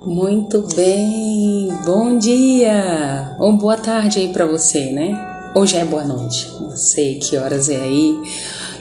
Muito bem, bom dia ou boa tarde aí pra você, né? Ou já é boa noite, não sei que horas é aí,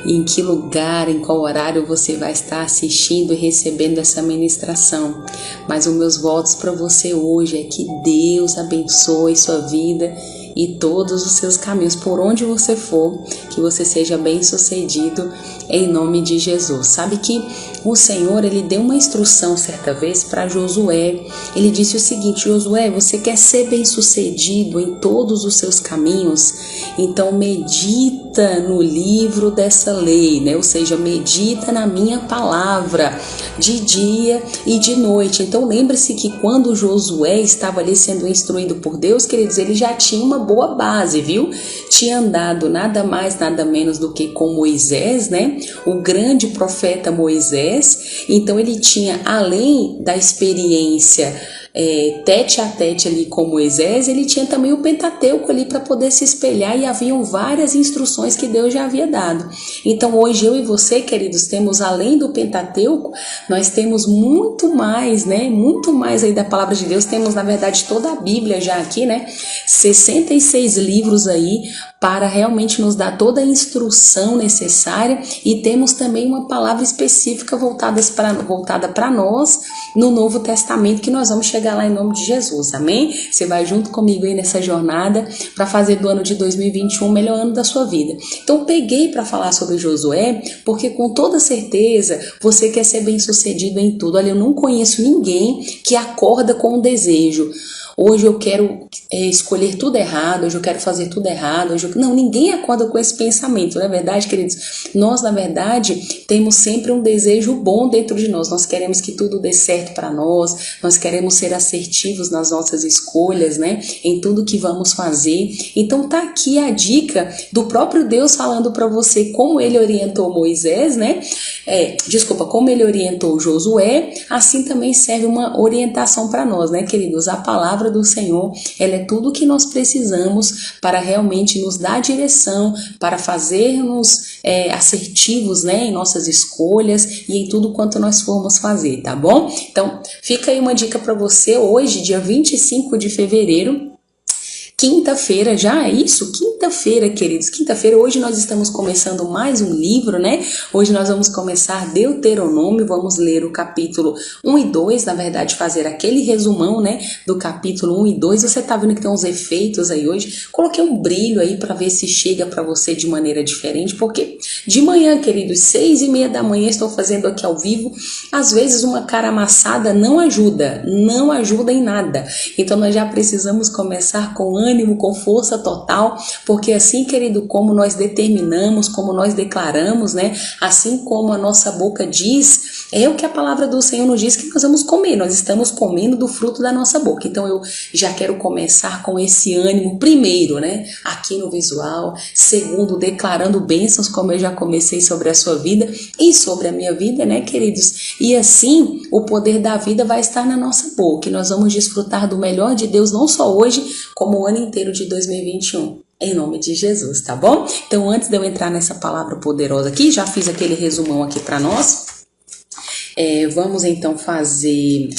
em que lugar, em qual horário você vai estar assistindo e recebendo essa ministração. Mas os meus votos para você hoje é que Deus abençoe sua vida e todos os seus caminhos, por onde você for, que você seja bem sucedido em nome de Jesus. Sabe que o Senhor, ele deu uma instrução certa vez para Josué. Ele disse o seguinte: Josué, você quer ser bem sucedido em todos os seus caminhos? Então medita no livro dessa lei, né? Ou seja, medita na minha palavra de dia e de noite. Então lembre-se que quando Josué estava ali sendo instruído por Deus, queridos, ele já tinha uma boa base, viu? Tinha andado nada mais, nada menos do que com Moisés, né? O grande profeta Moisés. Então ele tinha, além da experiência tete a tete ali com Moisés, ele tinha também o Pentateuco ali para poder se espelhar, e haviam várias instruções que Deus já havia dado. Então hoje eu e você, queridos, temos, além do Pentateuco, nós temos muito mais, né? Muito mais aí da palavra de Deus. Temos, na verdade, toda a Bíblia já aqui, né? 66 livros aí para realmente nos dar toda a instrução necessária, e temos também uma palavra específica voltada para nós no Novo Testamento, que nós vamos chegar lá em nome de Jesus, amém? Você vai junto comigo aí nessa jornada para fazer do ano de 2021 o melhor ano da sua vida. Então peguei para falar sobre Josué, porque com toda certeza você quer ser bem sucedido em tudo. Olha, eu não conheço ninguém que acorda com um desejo: hoje eu quero escolher tudo errado, hoje eu quero fazer tudo errado. Não, ninguém acorda com esse pensamento, não é verdade, queridos? Nós, na verdade, temos sempre um desejo bom dentro de nós. Nós queremos que tudo dê certo para nós queremos ser assertivos nas nossas escolhas, né? Em tudo que vamos fazer. Então tá aqui a dica do próprio Deus falando para você como ele orientou Moisés, né? Como ele orientou Josué, assim também serve uma orientação para nós, né, queridos? A palavra do Senhor, ela é tudo o que nós precisamos para realmente nos dar direção, para fazermos assertivos, né, em nossas escolhas e em tudo quanto nós formos fazer, tá bom? Então, fica aí uma dica para você hoje, dia 25 de fevereiro, quinta-feira, já é isso? Quinta-feira, queridos, quinta-feira. Hoje nós estamos começando mais um livro, né? Hoje nós vamos começar Deuteronômio, vamos ler o capítulo 1 e 2, na verdade fazer aquele resumão, né, do capítulo 1 e 2. Você tá vendo que tem uns efeitos aí hoje? Coloquei um brilho aí para ver se chega para você de maneira diferente, porque de manhã, queridos, 6:30 da manhã estou fazendo aqui ao vivo. Às vezes uma cara amassada não ajuda em nada. Então nós já precisamos começar com ânimo, com força total, porque assim, querido, como nós determinamos, como nós declaramos, né? Assim como a nossa boca diz, é o que a palavra do Senhor nos diz que nós vamos comer. Nós estamos comendo do fruto da nossa boca. Então eu já quero começar com esse ânimo, primeiro, né? Aqui no visual. Segundo, declarando bênçãos, como eu já comecei sobre a sua vida e sobre a minha vida, né, queridos? E assim, o poder da vida vai estar na nossa boca, e nós vamos desfrutar do melhor de Deus, não só hoje, como o ano inteiro de 2021. Em nome de Jesus, tá bom? Então, antes de eu entrar nessa palavra poderosa aqui, já fiz aquele resumão aqui para nós. Vamos então fazer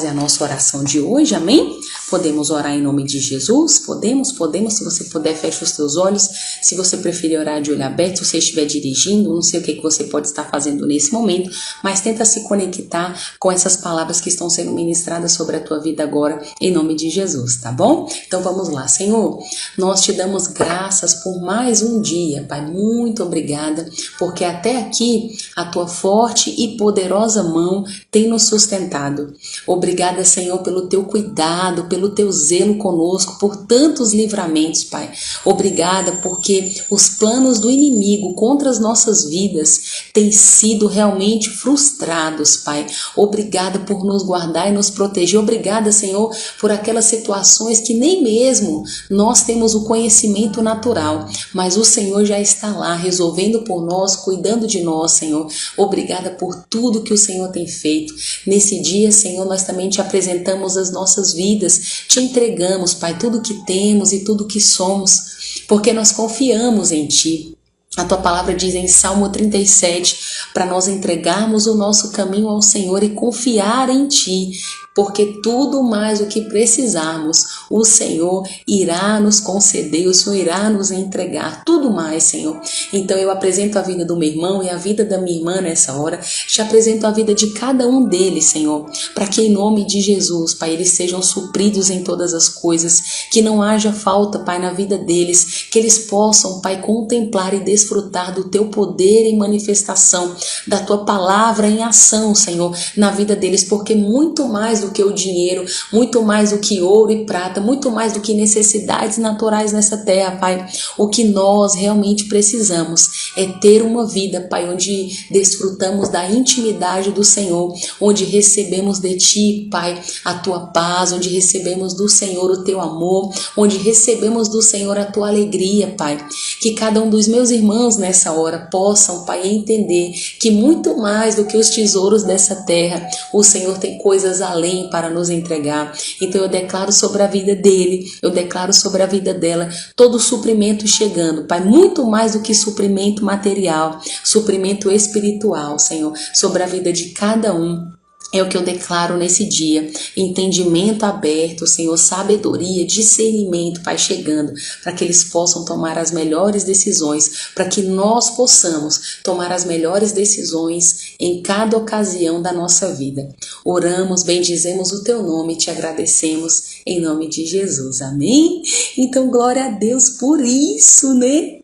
a nossa oração de hoje, amém? Podemos orar em nome de Jesus? Podemos. Se você puder, feche os teus olhos. Se você preferir orar de olho aberto, se você estiver dirigindo, não sei o que você pode estar fazendo nesse momento, mas tenta se conectar com essas palavras que estão sendo ministradas sobre a tua vida agora, em nome de Jesus, tá bom? Então vamos lá. Senhor, nós te damos graças por mais um dia, Pai. Muito obrigada, porque até aqui a tua forte e poderosa mão tem nos sustentado. Obrigada, Senhor, pelo teu cuidado, pelo teu zelo conosco, por tantos livramentos, Pai. Obrigada porque os planos do inimigo contra as nossas vidas têm sido realmente frustrados, Pai. Obrigada por nos guardar e nos proteger. Obrigada, Senhor, por aquelas situações que nem mesmo nós temos o conhecimento natural, mas o Senhor já está lá resolvendo por nós, cuidando de nós, Senhor. Obrigada por tudo que o Senhor tem feito. Nesse dia, Senhor, nós também te apresentamos as nossas vidas, te entregamos, Pai, tudo que temos e tudo que somos, porque nós confiamos em Ti. A tua palavra diz em Salmo 37 para nós entregarmos o nosso caminho ao Senhor e confiar em Ti, porque tudo mais o que precisarmos, o Senhor irá nos conceder, o Senhor irá nos entregar, tudo mais, Senhor. Então eu apresento a vida do meu irmão e a vida da minha irmã nessa hora, te apresento a vida de cada um deles, Senhor, para que em nome de Jesus, Pai, eles sejam supridos em todas as coisas, que não haja falta, Pai, na vida deles, que eles possam, Pai, contemplar e desfrutar do Teu poder em manifestação, da Tua palavra em ação, Senhor, na vida deles, porque muito mais do que o dinheiro, muito mais do que ouro e prata, muito mais do que necessidades naturais nessa terra, Pai, o que nós realmente precisamos é ter uma vida, Pai, onde desfrutamos da intimidade do Senhor, onde recebemos de Ti, Pai, a Tua paz, onde recebemos do Senhor o Teu amor, onde recebemos do Senhor a Tua alegria, Pai. Que cada um dos meus irmãos nessa hora possam, Pai, entender que muito mais do que os tesouros dessa terra, o Senhor tem coisas além para nos entregar. Então eu declaro sobre a vida dele, eu declaro sobre a vida dela, todo o suprimento chegando, Pai, muito mais do que suprimento material, suprimento espiritual, Senhor, sobre a vida de cada um. É o que eu declaro nesse dia, entendimento aberto, Senhor, sabedoria, discernimento, Pai, chegando, para que eles possam tomar as melhores decisões, para que nós possamos tomar as melhores decisões em cada ocasião da nossa vida. Oramos, bendizemos o Teu nome e te agradecemos em nome de Jesus, amém? Então, glória a Deus por isso, né?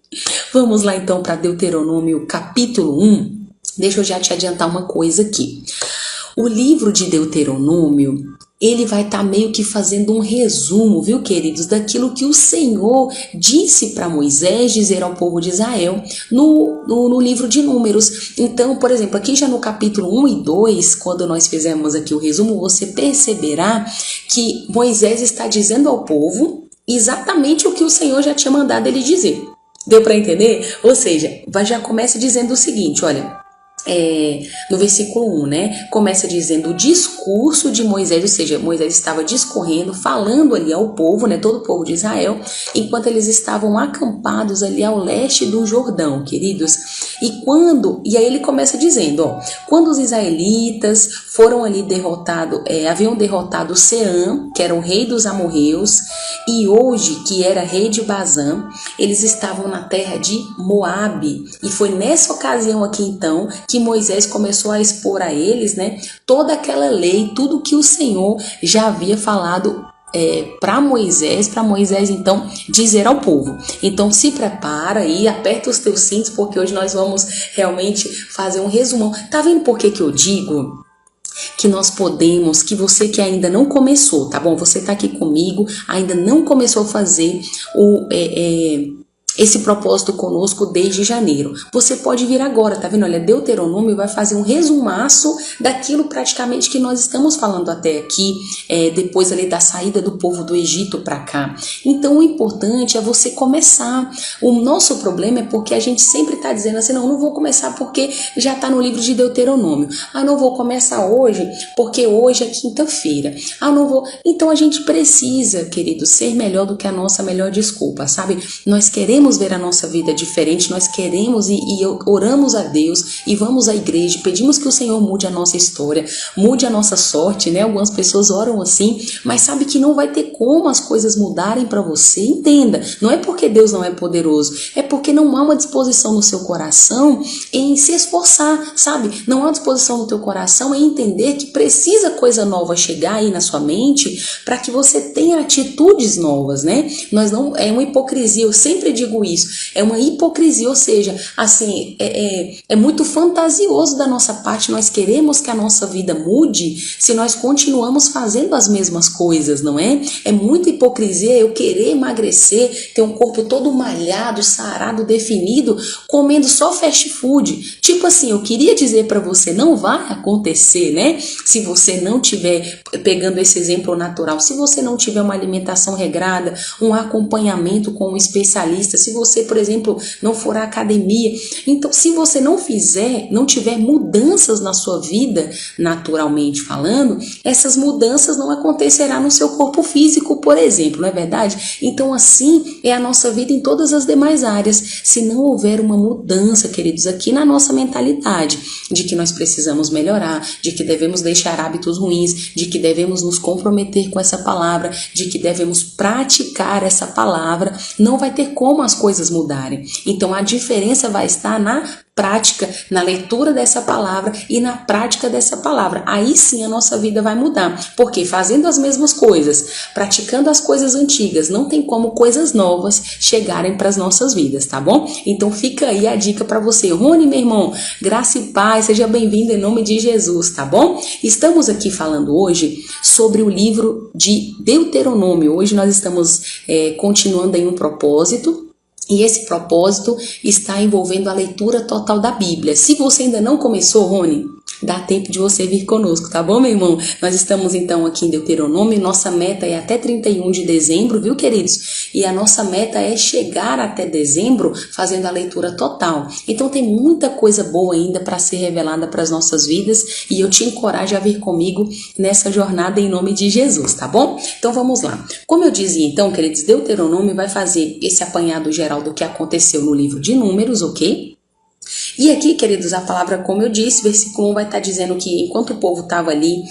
Vamos lá então para Deuteronômio capítulo 1. Deixa eu já te adiantar uma coisa aqui. O livro de Deuteronômio, ele vai estar meio que fazendo um resumo, viu, queridos, daquilo que o Senhor disse para Moisés dizer ao povo de Israel no livro de Números. Então, por exemplo, aqui já no capítulo 1 e 2, quando nós fizemos aqui o resumo, você perceberá que Moisés está dizendo ao povo exatamente o que o Senhor já tinha mandado ele dizer. Deu para entender? Ou seja, já começa dizendo o seguinte, olha... no versículo 1, né? Começa dizendo o discurso de Moisés, ou seja, Moisés estava discorrendo, falando ali ao povo, né? Todo o povo de Israel, enquanto eles estavam acampados ali ao leste do Jordão, queridos. E aí ele começa dizendo, ó, quando os israelitas foram ali haviam derrotado Seã, que era o rei dos amorreus, e hoje, que era rei de Bazã, eles estavam na terra de Moabe. E foi nessa ocasião aqui então que Moisés começou a expor a eles, né, toda aquela lei, tudo que o Senhor já havia falado para Moisés então dizer ao povo. Então se prepara e aperta os teus cintos, porque hoje nós vamos realmente fazer um resumão. Tá vendo por que eu digo que nós podemos, que você que ainda não começou, tá bom? Você tá aqui comigo, ainda não começou a fazer esse propósito conosco desde janeiro. Você pode vir agora, tá vendo? Olha, Deuteronômio vai fazer um resumaço daquilo praticamente que nós estamos falando até aqui, depois ali da saída do povo do Egito para cá. Então o importante é você começar. O nosso problema é porque a gente sempre tá dizendo assim, não vou começar porque já tá no livro de Deuteronômio. Não vou começar hoje porque hoje é quinta-feira. Não vou. Então a gente precisa, querido, ser melhor do que a nossa melhor desculpa, sabe? Nós queremos ver a nossa vida diferente, nós queremos e oramos a Deus e vamos à igreja, pedimos que o Senhor mude a nossa história, mude a nossa sorte, né? Algumas pessoas oram assim, mas sabe que não vai ter como as coisas mudarem para você. Entenda, não é porque Deus não é poderoso, é porque não há uma disposição no seu coração em se esforçar, sabe? Não há disposição no teu coração em entender que precisa coisa nova chegar aí na sua mente para que você tenha atitudes novas, né? É uma hipocrisia, eu sempre digo isso, é uma hipocrisia, ou seja, assim, é muito fantasioso da nossa parte, nós queremos que a nossa vida mude se nós continuamos fazendo as mesmas coisas, não é? É muita hipocrisia eu querer emagrecer, ter um corpo todo malhado, sarado, definido, comendo só fast food. Tipo assim, eu queria dizer para você, não vai acontecer, né? Se você não tiver, pegando esse exemplo natural, se você não tiver uma alimentação regrada, um acompanhamento com um especialista, se você, por exemplo, não for à academia. Então, se você não fizer, não tiver mudanças na sua vida, naturalmente falando, essas mudanças não acontecerão no seu corpo físico, por exemplo, não é verdade? Então, assim é a nossa vida em todas as demais áreas. Se não houver uma mudança, queridos, aqui na nossa mentalidade, de que nós precisamos melhorar, de que devemos deixar hábitos ruins, de que devemos nos comprometer com essa palavra, de que devemos praticar essa palavra, não vai ter como as coisas mudarem. Então a diferença vai estar na prática, na leitura dessa palavra e na prática dessa palavra. Aí sim a nossa vida vai mudar, porque fazendo as mesmas coisas, praticando as coisas antigas, não tem como coisas novas chegarem para as nossas vidas, tá bom? Então fica aí a dica para você. Rony, meu irmão, graça e paz, seja bem-vindo em nome de Jesus, tá bom? Estamos aqui falando hoje sobre o livro de Deuteronômio. Hoje nós estamos continuando em um propósito. E esse propósito está envolvendo a leitura total da Bíblia. Se você ainda não começou, Rony, dá tempo de você vir conosco, tá bom, meu irmão? Nós estamos então aqui em Deuteronômio, nossa meta é até 31 de dezembro, viu, queridos? E a nossa meta é chegar até dezembro fazendo a leitura total. Então tem muita coisa boa ainda para ser revelada para as nossas vidas e eu te encorajo a vir comigo nessa jornada em nome de Jesus, tá bom? Então vamos lá. Como eu dizia então, queridos, Deuteronômio vai fazer esse apanhado geral do que aconteceu no livro de Números, ok? E aqui, queridos, a palavra, como eu disse, versículo 1 vai estar dizendo que enquanto o povo estava ali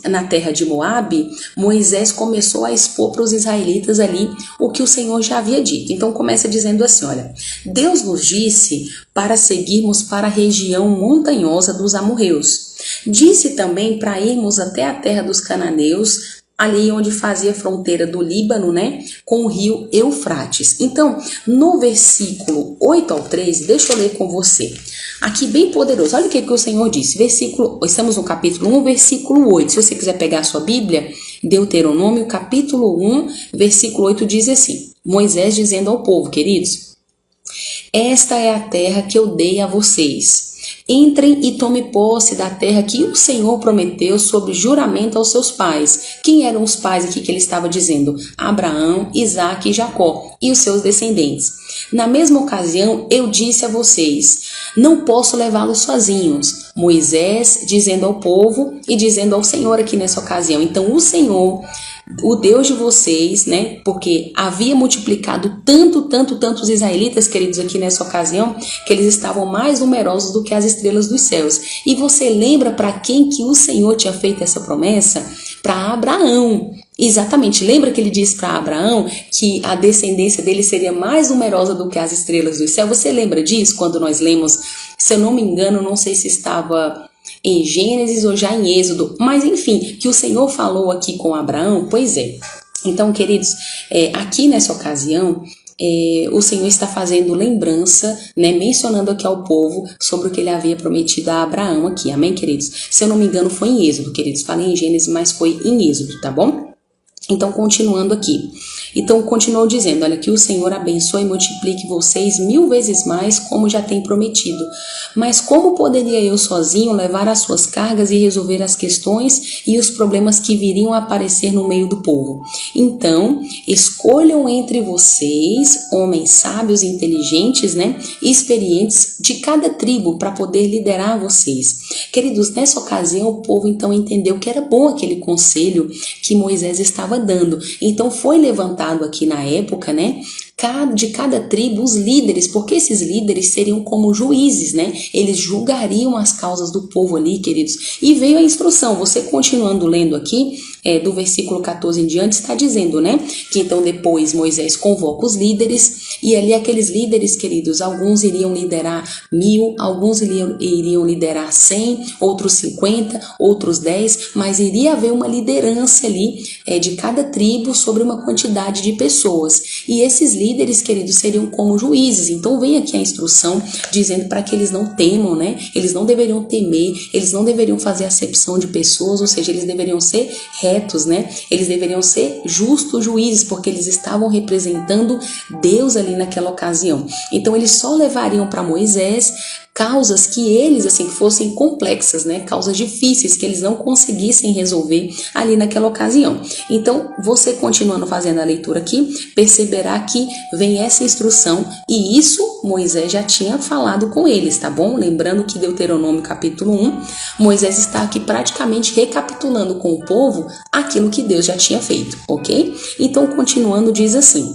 na terra de Moabe, Moisés começou a expor para os israelitas ali o que o Senhor já havia dito. Então começa dizendo assim, olha, Deus nos disse para seguirmos para a região montanhosa dos amorreus. Disse também para irmos até a terra dos cananeus, ali onde fazia fronteira do Líbano, né, com o rio Eufrates. Então, no versículo 8 ao 13, deixa eu ler com você. Aqui bem poderoso, olha o que o Senhor disse. Estamos no capítulo 1, versículo 8. Se você quiser pegar a sua Bíblia, Deuteronômio, capítulo 1, versículo 8, diz assim, Moisés dizendo ao povo, queridos, esta é a terra que eu dei a vocês. Entrem e tome posse da terra que o Senhor prometeu sob juramento aos seus pais. Quem eram os pais aqui que ele estava dizendo? Abraão, Isaque e Jacó e os seus descendentes. Na mesma ocasião, eu disse a vocês, não posso levá-los sozinhos. Moisés dizendo ao povo e dizendo ao Senhor aqui nessa ocasião. Então o Senhor, o Deus de vocês, né, porque havia multiplicado tanto os israelitas, queridos, aqui nessa ocasião, que eles estavam mais numerosos do que as estrelas dos céus. E você lembra para quem que o Senhor tinha feito essa promessa? Para Abraão. Exatamente, lembra que ele disse para Abraão que a descendência dele seria mais numerosa do que as estrelas do céu? Você lembra disso quando nós lemos, se eu não me engano, não sei se estava em Gênesis ou já em Êxodo, mas enfim, que o Senhor falou aqui com Abraão, pois é. Então, queridos, aqui nessa ocasião, o Senhor está fazendo lembrança, né, mencionando aqui ao povo sobre o que ele havia prometido a Abraão aqui, amém, queridos? Se eu não me engano foi em Êxodo, queridos, falei em Gênesis, mas foi em Êxodo, tá bom? Então, continuando aqui. Então, continuou dizendo, olha, que o Senhor abençoe e multiplique vocês 1000 vezes mais, como já tem prometido. Mas como poderia eu sozinho levar as suas cargas e resolver as questões e os problemas que viriam a aparecer no meio do povo? Então, escolham entre vocês, homens sábios e inteligentes, né, e experientes de cada tribo para poder liderar vocês. Queridos, nessa ocasião, o povo então entendeu que era bom aquele conselho que Moisés estava dando. Então, foi levantado aqui na época, né, de cada tribo os líderes, porque esses líderes seriam como juízes, né? Eles julgariam as causas do povo ali, queridos. E veio a instrução, você continuando lendo aqui, do versículo 14 em diante, está dizendo, né? Que então depois Moisés convoca os líderes, e ali aqueles líderes, queridos, alguns iriam liderar 1000, alguns iriam liderar 100, outros 50, outros 10, mas iria haver uma liderança ali de cada tribo sobre uma quantidade de pessoas. E esses líderes, queridos, seriam como juízes. Então vem aqui a instrução dizendo para que eles não temam, né? Eles não deveriam temer, eles não deveriam fazer acepção de pessoas, ou seja, eles deveriam ser retos, né? Eles deveriam ser justos juízes, porque eles estavam representando Deus ali naquela ocasião. Então eles só levariam para Moisés causas que eles, assim, fossem complexas, né? Causas difíceis que eles não conseguissem resolver ali naquela ocasião. Então, você continuando fazendo a leitura aqui, perceberá que vem essa instrução e isso Moisés já tinha falado com eles, tá bom? Lembrando que Deuteronômio capítulo 1, Moisés está aqui praticamente recapitulando com o povo aquilo que Deus já tinha feito, ok? Então, continuando, diz assim: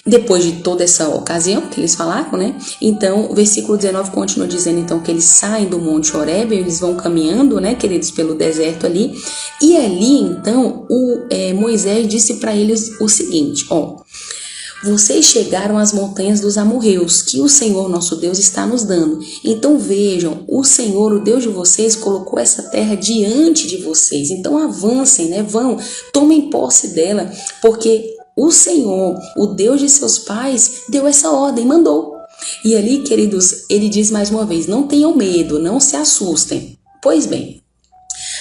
depois de toda essa ocasião que eles falaram, né? Então, o versículo 19 continua dizendo então que eles saem do Monte Horebe, eles vão caminhando, né, queridos, pelo deserto ali. E ali, então, Moisés disse para eles o seguinte: vocês chegaram às montanhas dos amorreus, que o Senhor nosso Deus está nos dando. Então vejam, o Senhor, o Deus de vocês, colocou essa terra diante de vocês. Então avancem, né? Vão, tomem posse dela, porque o Senhor, o Deus de seus pais, deu essa ordem, mandou. E ali, queridos, ele diz mais uma vez: não tenham medo, não se assustem. Pois bem,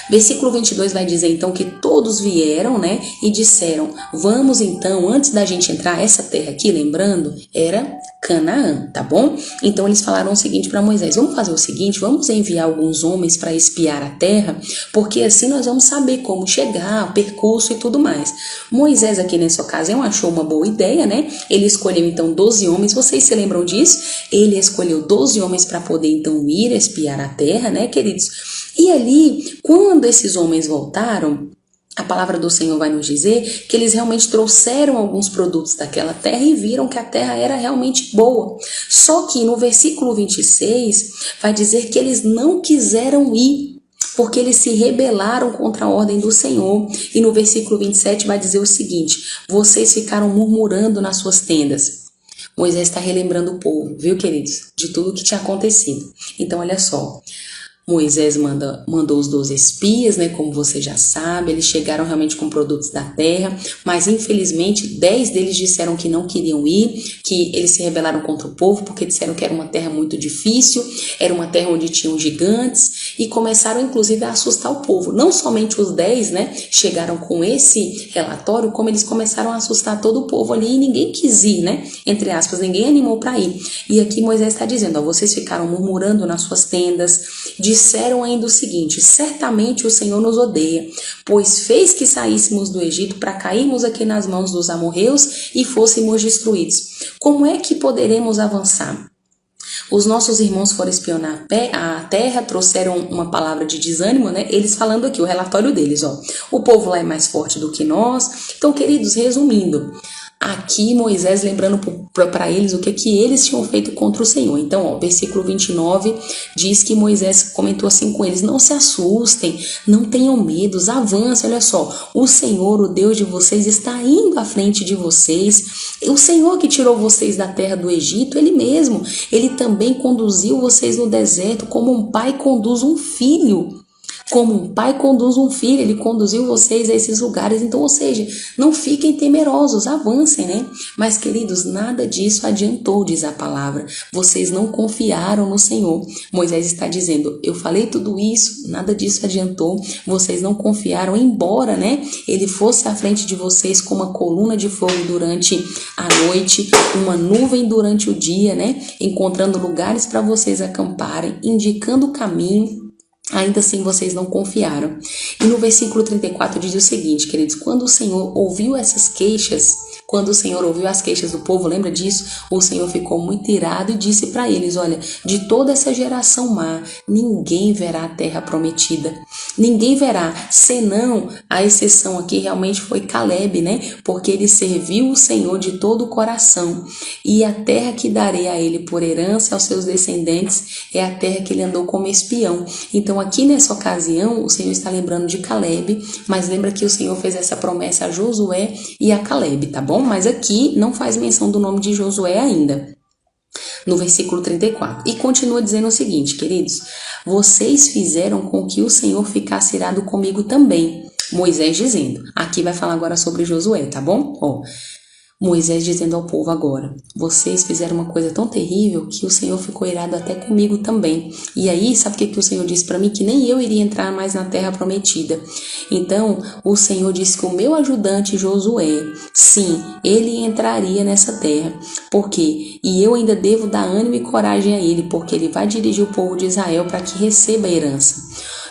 versículo 22 vai dizer então que todos vieram, né, e disseram: vamos então, antes da gente entrar, essa terra aqui, lembrando, era Canaã, tá bom? Então eles falaram o seguinte para Moisés: vamos fazer o seguinte, vamos enviar alguns homens para espiar a terra, porque assim nós vamos saber como chegar, o percurso e tudo mais. Moisés aqui nessa ocasião achou uma boa ideia, né? Ele escolheu então 12 homens, vocês se lembram disso? Ele escolheu 12 homens para poder então ir espiar a terra, né, queridos? E ali, quando esses homens voltaram, a palavra do Senhor vai nos dizer que eles realmente trouxeram alguns produtos daquela terra e viram que a terra era realmente boa. Só que no versículo 26 vai dizer que eles não quiseram ir, porque eles se rebelaram contra a ordem do Senhor. E no versículo 27 vai dizer o seguinte: vocês ficaram murmurando nas suas tendas. Moisés está relembrando o povo, viu, queridos, de tudo o que tinha acontecido. Então, olha só. Moisés mandou os 12 espias, né, como você já sabe, eles chegaram realmente com produtos da terra, mas infelizmente 10 deles disseram que não queriam ir, que eles se rebelaram contra o povo porque disseram que era uma terra muito difícil, era uma terra onde tinham gigantes e começaram inclusive a assustar o povo. Não somente os 10, né, chegaram com esse relatório, como eles começaram a assustar todo o povo ali e ninguém quis ir, né, entre aspas, ninguém animou para ir. E aqui Moisés está dizendo: vocês ficaram murmurando nas suas tendas, disseram ainda o seguinte: certamente o Senhor nos odeia, pois fez que saíssemos do Egito para cairmos aqui nas mãos dos amorreus e fôssemos destruídos. Como é que poderemos avançar? Os nossos irmãos foram espionar a terra, trouxeram uma palavra de desânimo, né? Eles falando aqui, o relatório deles, o povo lá é mais forte do que nós. Então, queridos, resumindo, aqui Moisés lembrando para eles o que eles tinham feito contra o Senhor. Então, versículo 29 diz que Moisés comentou assim com eles: não se assustem, não tenham medos, avancem. Olha só, o Senhor, o Deus de vocês, está indo à frente de vocês. O Senhor que tirou vocês da terra do Egito, Ele mesmo, Ele também conduziu vocês no deserto como um pai conduz um filho. Como um pai conduz um filho, ele conduziu vocês a esses lugares. Então, ou seja, não fiquem temerosos, avancem, né? Mas, queridos, nada disso adiantou, diz a palavra. Vocês não confiaram no Senhor. Moisés está dizendo: eu falei tudo isso, nada disso adiantou. Vocês não confiaram, embora, né, ele fosse à frente de vocês com uma coluna de fogo durante a noite, uma nuvem durante o dia, né? Encontrando lugares para vocês acamparem, indicando o caminho. Ainda assim vocês não confiaram. E no versículo 34 diz o seguinte, queridos: quando o Senhor ouviu essas queixas, quando o Senhor ouviu as queixas do povo, lembra disso? O Senhor ficou muito irado e disse para eles: olha, de toda essa geração má, ninguém verá a terra prometida. Ninguém verá, senão, a exceção aqui realmente foi Caleb, né? Porque ele serviu o Senhor de todo o coração. E a terra que darei a ele por herança aos seus descendentes é a terra que ele andou como espião. Então, aqui nessa ocasião, o Senhor está lembrando de Caleb, mas lembra que o Senhor fez essa promessa a Josué e a Caleb, tá bom? Mas aqui não faz menção do nome de Josué ainda, no versículo 34. E continua dizendo o seguinte, queridos: vocês fizeram com que o Senhor ficasse irado comigo também. Moisés dizendo. Aqui vai falar agora sobre Josué, tá bom? Moisés dizendo ao povo agora: vocês fizeram uma coisa tão terrível que o Senhor ficou irado até comigo também. E aí, sabe o que o Senhor disse para mim? Que nem eu iria entrar mais na terra prometida. Então, o Senhor disse que o meu ajudante Josué, sim, ele entraria nessa terra. Por quê? E eu ainda devo dar ânimo e coragem a ele, porque ele vai dirigir o povo de Israel para que receba a herança.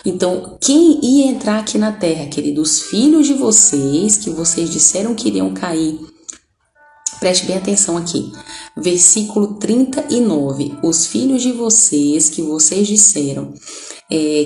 Então, quem ia entrar aqui na terra, queridos? Os filhos de vocês, que vocês disseram que iriam cair. Preste bem atenção aqui. Versículo 39. Os filhos de vocês, que vocês disseram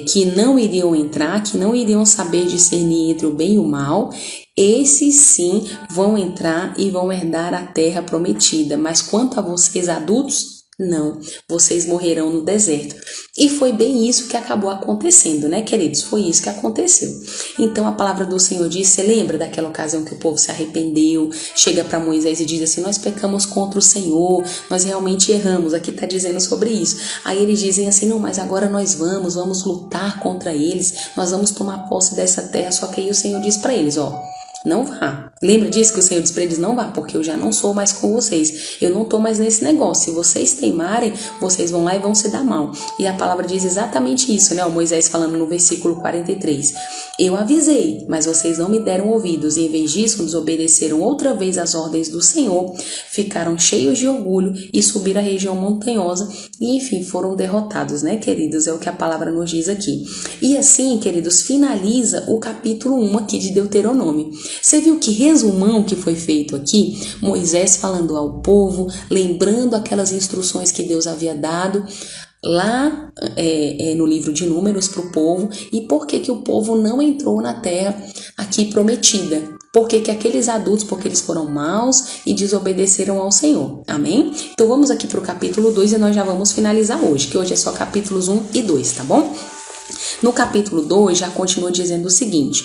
que não iriam entrar, que não iriam saber discernir entre o bem e o mal, esses sim vão entrar e vão herdar a terra prometida. Mas quanto a vocês adultos, não, vocês morrerão no deserto. E foi bem isso que acabou acontecendo, né, queridos? Foi isso que aconteceu. Então a palavra do Senhor diz, você lembra daquela ocasião que o povo se arrependeu, chega para Moisés e diz assim: nós pecamos contra o Senhor, nós realmente erramos, aqui está dizendo sobre isso. Aí eles dizem assim: não, mas agora nós vamos lutar contra eles, nós vamos tomar posse dessa terra. Só que aí o Senhor diz para eles: ó, não vá. Lembra disso que o Senhor disse para eles? Não vá, porque eu já não sou mais com vocês. Eu não estou mais nesse negócio. Se vocês teimarem, vocês vão lá e vão se dar mal. E a palavra diz exatamente isso, né? O Moisés falando no versículo 43. Eu avisei, mas vocês não me deram ouvidos. E em vez disso, desobedeceram outra vez as ordens do Senhor. Ficaram cheios de orgulho e subiram a região montanhosa. E enfim, foram derrotados, né, queridos? É o que a palavra nos diz aqui. E assim, queridos, finaliza o capítulo 1 aqui de Deuteronômio. Você viu que resumão que foi feito aqui? Moisés falando ao povo, lembrando aquelas instruções que Deus havia dado lá no livro de Números para o povo, e por que o povo não entrou na terra aqui prometida. Por que aqueles adultos? Porque eles foram maus e desobedeceram ao Senhor. Amém? Então vamos aqui para o capítulo 2 e nós já vamos finalizar hoje, que hoje é só capítulos 1 e 2, tá bom? No capítulo 2 já continua dizendo o seguinte: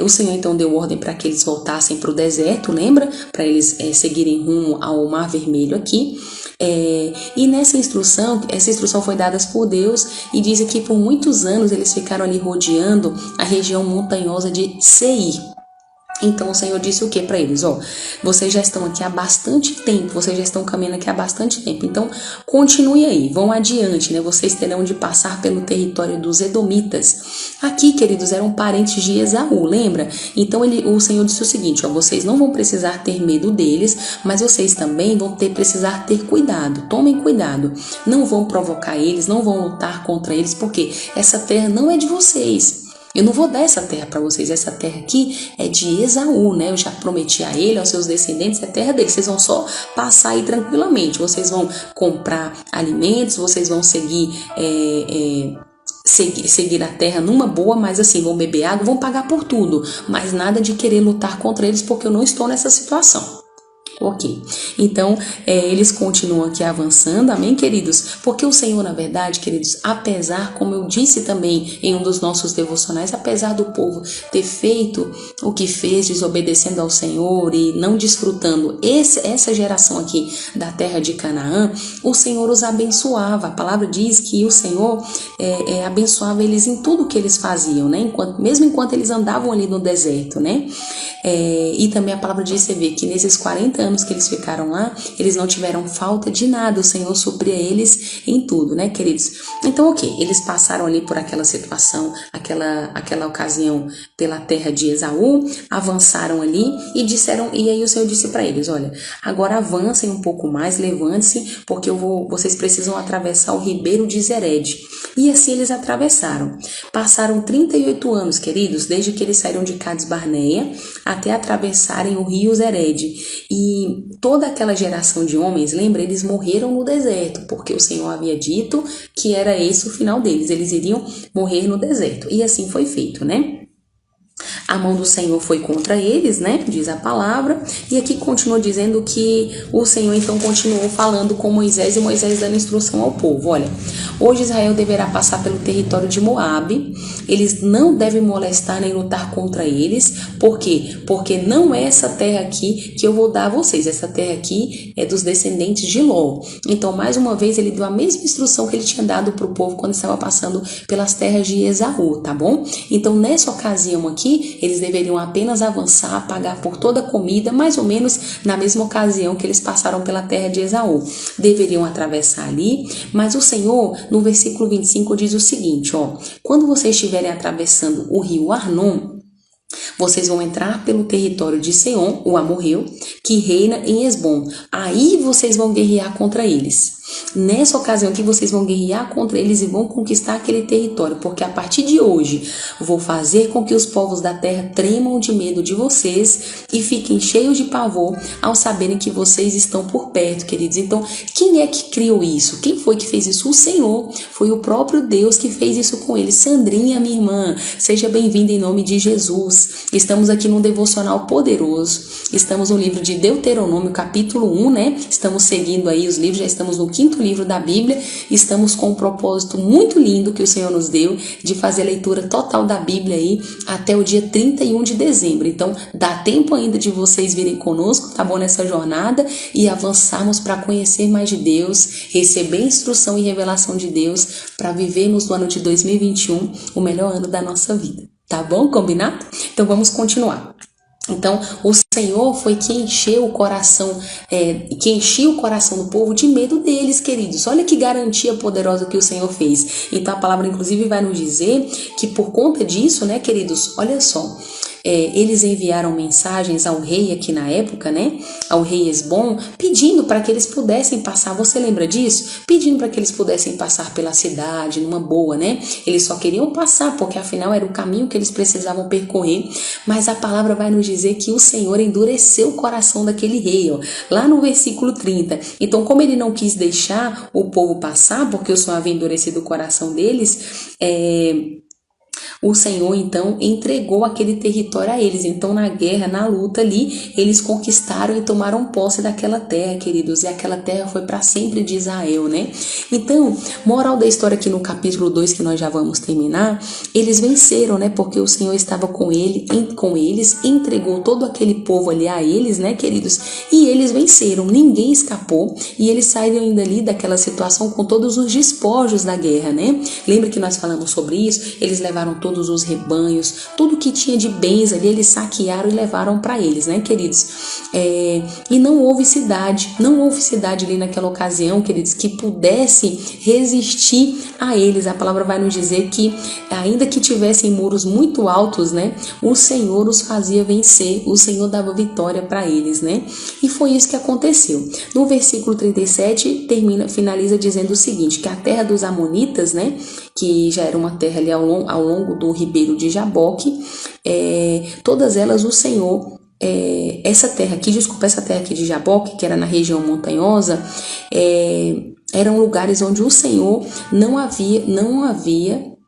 o Senhor então deu ordem para que eles voltassem para o deserto, lembra? Para eles seguirem rumo ao Mar Vermelho aqui. E essa instrução foi dada por Deus, e diz que por muitos anos eles ficaram ali rodeando a região montanhosa de Seir. Então o Senhor disse o que para eles? Vocês já estão aqui há bastante tempo, vocês já estão caminhando aqui há bastante tempo, então continue aí, vão adiante, né? Vocês terão de passar pelo território dos Edomitas. Aqui, queridos, eram parentes de Esaú, lembra? Então o Senhor disse o seguinte: vocês não vão precisar ter medo deles, mas vocês também vão precisar ter cuidado. Tomem cuidado, não vão provocar eles, não vão lutar contra eles, porque essa terra não é de vocês. Eu não vou dar essa terra para vocês. Essa terra aqui é de Esaú, né? Eu já prometi a ele, aos seus descendentes, é a terra dele. Vocês vão só passar aí tranquilamente. Vocês vão comprar alimentos, vocês vão seguir a terra numa boa, mas assim, vão beber água, vão pagar por tudo. Mas nada de querer lutar contra eles, porque eu não estou nessa situação. Ok, então eles continuam aqui avançando, amém, queridos? Porque o Senhor, na verdade, queridos, apesar, como eu disse também em um dos nossos devocionais, apesar do povo ter feito o que fez, desobedecendo ao Senhor e não desfrutando essa geração aqui da terra de Canaã, o Senhor os abençoava. A palavra diz que o Senhor abençoava eles em tudo que eles faziam, né? Mesmo enquanto eles andavam ali no deserto, né? E também a palavra diz, você vê que nesses 40 anos que eles ficaram lá, eles não tiveram falta de nada, o Senhor supria eles em tudo, né, queridos? Então, ok, eles passaram ali por aquela situação, aquela ocasião pela terra de Esaú, avançaram ali e disseram, e aí o Senhor disse para eles: olha, agora avancem um pouco mais, levante-se, porque vocês precisam atravessar o ribeiro de Zered. E assim eles atravessaram. Passaram 38 anos, queridos, desde que eles saíram de Cades Barneia até atravessarem o rio Zered. E toda aquela geração de homens, lembra, eles morreram no deserto, porque o Senhor havia dito que era esse o final deles, eles iriam morrer no deserto. E assim foi feito, né? A mão do Senhor foi contra eles, né? Diz a palavra. E aqui continua dizendo que o Senhor então continuou falando com Moisés, e Moisés dando instrução ao povo. Olha, hoje Israel deverá passar pelo território de Moabe. Eles não devem molestar nem lutar contra eles. Por quê? Porque não é essa terra aqui que eu vou dar a vocês. Essa terra aqui é dos descendentes de Ló. Então, mais uma vez, ele deu a mesma instrução que ele tinha dado para o povo quando estava passando pelas terras de Esaú, tá bom? Então, nessa ocasião aqui, eles deveriam apenas avançar, pagar por toda a comida, mais ou menos na mesma ocasião que eles passaram pela terra de Esaú. Deveriam atravessar ali, mas o Senhor, no versículo 25, diz o seguinte, quando vocês estiverem atravessando o rio Arnon, vocês vão entrar pelo território de Seom, o amorreu, que reina em Hesbom. Aí vocês vão guerrear contra eles. Nessa ocasião que vocês vão guerrear contra eles e vão conquistar aquele território, porque a partir de hoje vou fazer com que os povos da terra tremam de medo de vocês e fiquem cheios de pavor ao saberem que vocês estão por perto, queridos. Então, quem é que criou isso? Quem foi que fez isso? O Senhor. Foi o próprio Deus que fez isso com eles. Sandrinha, minha irmã, seja bem-vinda em nome de Jesus. Estamos aqui num devocional poderoso. Estamos no livro de Deuteronômio, capítulo 1, né? Estamos seguindo aí os livros, já estamos no 5º livro da Bíblia. Estamos com um propósito muito lindo que o Senhor nos deu de fazer a leitura total da Bíblia aí até o dia 31 de dezembro. Então, dá tempo ainda de vocês virem conosco, tá bom? Nessa jornada e avançarmos para conhecer mais de Deus, receber instrução e revelação de Deus para vivermos no ano de 2021 o melhor ano da nossa vida. Tá bom? Combinado? Então, vamos continuar. Então, o Senhor foi quem encheu o coração, que enchia o coração do povo de medo deles, queridos. Olha que garantia poderosa que o Senhor fez. Então, a palavra, inclusive, vai nos dizer que por conta disso, né, queridos, olha só, eles enviaram mensagens ao rei aqui na época, né, ao rei Hesbom, pedindo para que eles pudessem passar, você lembra disso? Pedindo para que eles pudessem passar pela cidade numa boa, né? Eles só queriam passar, porque afinal era o caminho que eles precisavam percorrer, mas a palavra vai nos dizer que o Senhor endureceu o coração daquele rei, lá no versículo 30. Então, como ele não quis deixar o povo passar, porque o Senhor havia endurecido o coração deles, o Senhor, então, entregou aquele território a eles. Então, na guerra, na luta ali, eles conquistaram e tomaram posse daquela terra, queridos. E aquela terra foi para sempre de Israel, né? Então, moral da história aqui no capítulo 2, que nós já vamos terminar, eles venceram, né? Porque o Senhor estava com eles, entregou todo aquele povo ali a eles, né, queridos? E eles venceram, ninguém escapou. E eles saíram ainda ali daquela situação com todos os despojos da guerra, né? Lembra que nós falamos sobre isso? Eles levaram todos os rebanhos, tudo que tinha de bens ali, eles saquearam e levaram para eles, né, queridos? E não houve cidade ali naquela ocasião, queridos, que pudesse resistir a eles. A palavra vai nos dizer que, ainda que tivessem muros muito altos, né, o Senhor os fazia vencer, o Senhor dava vitória para eles, né? E foi isso que aconteceu. No versículo 37, finaliza dizendo o seguinte, que a terra dos Amonitas, né, que já era uma terra ali ao longo do ribeiro de Jaboque, todas elas o Senhor, essa terra aqui de Jaboque, que era na região montanhosa, eram lugares onde o Senhor não havia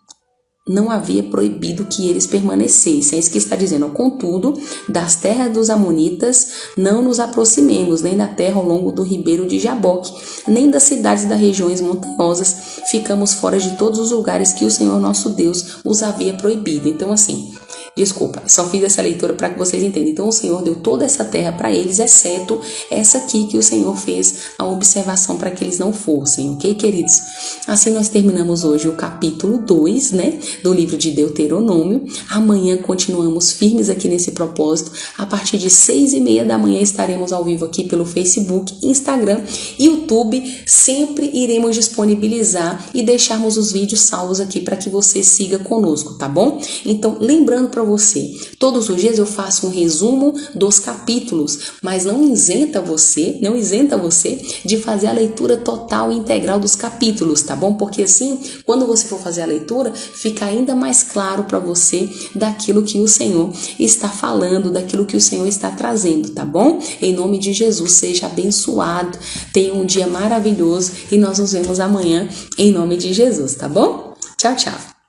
proibido que eles permanecessem. É isso que está dizendo. Contudo, das terras dos Amonitas não nos aproximemos, nem da terra ao longo do ribeiro de Jaboque, nem das cidades das regiões montanhosas. Ficamos fora de todos os lugares que o Senhor nosso Deus os havia proibido. Então, assim, desculpa, só fiz essa leitura para que vocês entendam. Então, o Senhor deu toda essa terra para eles, exceto essa aqui que o Senhor fez a observação para que eles não fossem, ok, queridos? Assim nós terminamos hoje o capítulo 2, né, do livro de Deuteronômio. Amanhã continuamos firmes aqui nesse propósito. A partir de 6:30 da manhã estaremos ao vivo aqui pelo Facebook, Instagram, YouTube. Sempre iremos disponibilizar e deixarmos os vídeos salvos aqui para que você siga conosco, tá bom? Então, lembrando para você, todos os dias eu faço um resumo dos capítulos, mas não isenta você de fazer a leitura total e integral dos capítulos, tá bom? Porque assim, quando você for fazer a leitura, fica ainda mais claro para você daquilo que o Senhor está falando, daquilo que o Senhor está trazendo, tá bom? Em nome de Jesus, seja abençoado, tenha um dia maravilhoso e nós nos vemos amanhã em nome de Jesus, tá bom? Tchau, tchau.